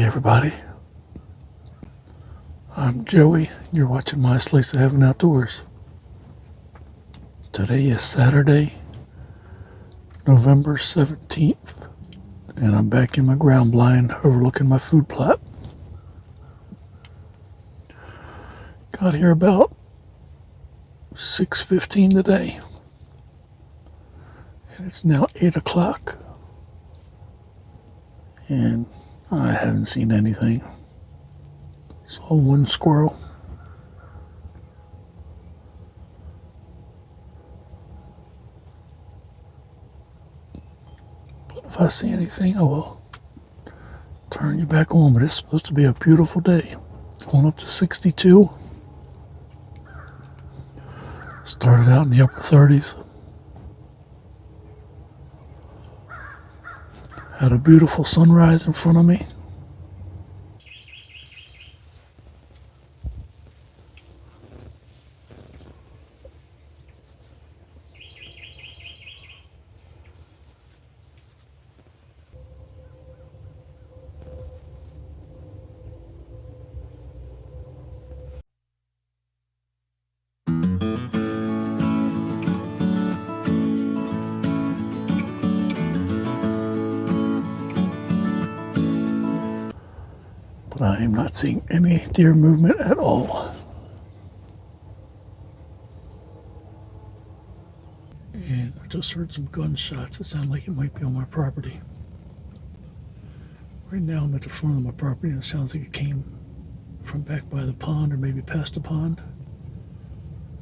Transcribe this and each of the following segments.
everybody, I'm Joey. You're watching My Slice of Heaven Outdoors. Today is Saturday, November 17th, and I'm back in my ground blind overlooking my food plot. Got here about 6:15 today, and it's now 8 o'clock, and I haven't seen anything. Saw one squirrel. But if I see anything, I will turn you back on. But it's supposed to be a beautiful day. Going up to 62. Started out in the upper 30s. Had a beautiful sunrise in front of me. But I am not seeing any deer movement at all. And I just heard some gunshots. It sounded like it might be on my property. Right now I'm at the front of my property and it sounds like it came from back by the pond or maybe past the pond.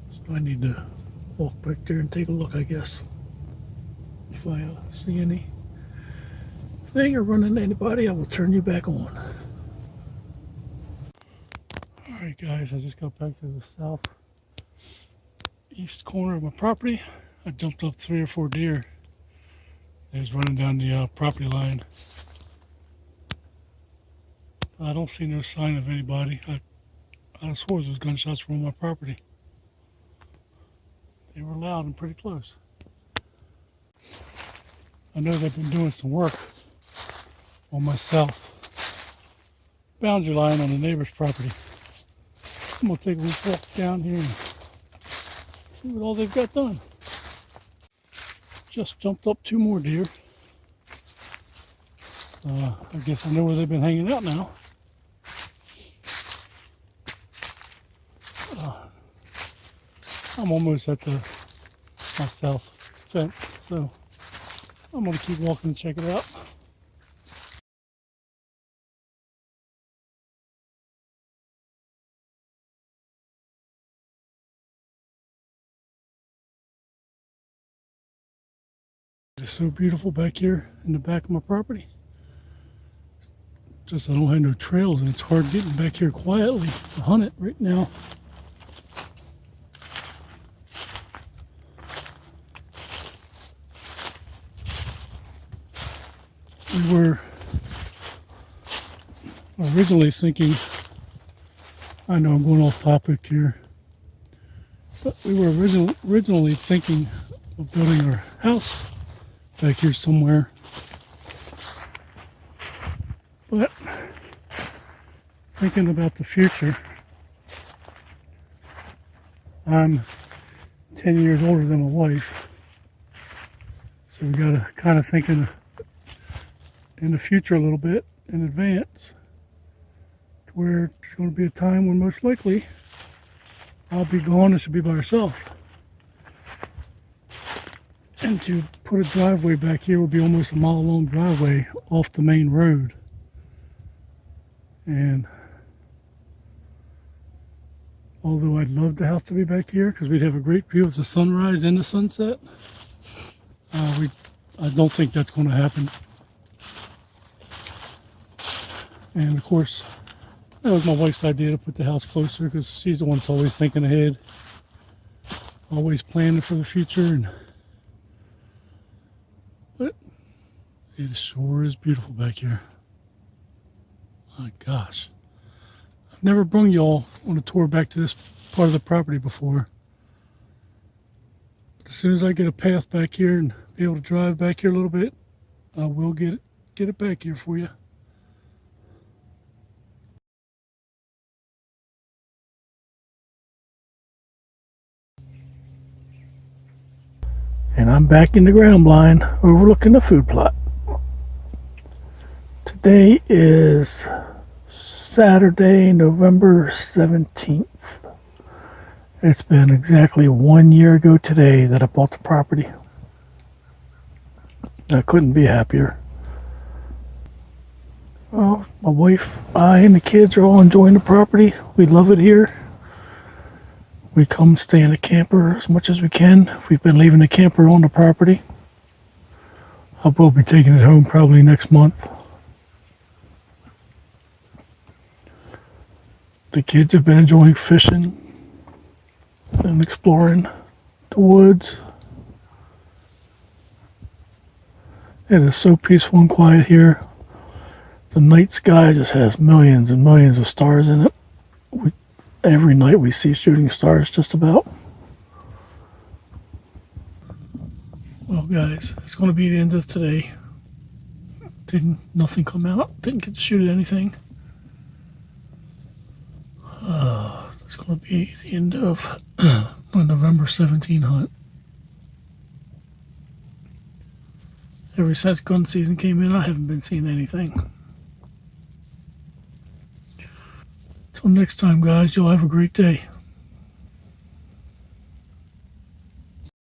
So I need to walk back there and take a look, I guess. If I see anything or run into anybody, I will turn you back on. Alright guys, I just got back to the southeast corner of my property. I jumped up 3 or 4 deer. They was running down the property line. I don't see no sign of anybody. I swore those gunshots were on my property. They were loud and pretty close. I know they've been doing some work on my south boundary line on the neighbor's property. I'm gonna take a walk down here and see what all they've got done. Just jumped up 2 more deer. I guess I know where they've been hanging out now. I'm almost at my south fence, so I'm gonna keep walking and check it out. It's so beautiful back here in the back of my property. Just I don't have no trails and it's hard getting back here quietly to hunt it right now. We were originally thinking, I know I'm going off topic here, but we were originally thinking of building our house back here somewhere. But thinking about the future, I'm 10 years older than my wife, so we gotta kind of think in the future a little bit in advance, to where it's going to be a time when most likely I'll be gone and she'll be by herself. And to put a driveway back here would be almost a mile-long driveway off the main road. And although I'd love the house to be back here because we'd have a great view of the sunrise and the sunset, I don't think that's going to happen. And of course, that was my wife's idea to put the house closer because she's the one that's always thinking ahead, always planning for the future. But it sure is beautiful back here. My gosh. I've never brought y'all on a tour back to this part of the property before. But as soon as I get a path back here and be able to drive back here a little bit, I will get it back here for you. and I'm back in the ground blind overlooking the food plot. Today is Saturday, November 17th. It's been exactly 1 year ago today that I bought the property. I couldn't be happier. Well, my wife, I, and the kids are all enjoying the property. We love it here. We come stay in the camper as much as we can. We've been leaving the camper on the property. I will be taking it home probably next month. The kids have been enjoying fishing and exploring the woods. It is so peaceful and quiet here. The night sky just has millions and millions of stars in it. Every night we see shooting stars just about. Well guys, it's going to be the end of today. Nothing come out. Didn't get to shoot at anything. It's going to be the end of my November 17 hunt. Ever since gun season came in, I haven't been seeing anything. Till next time, guys, you'll have a great day.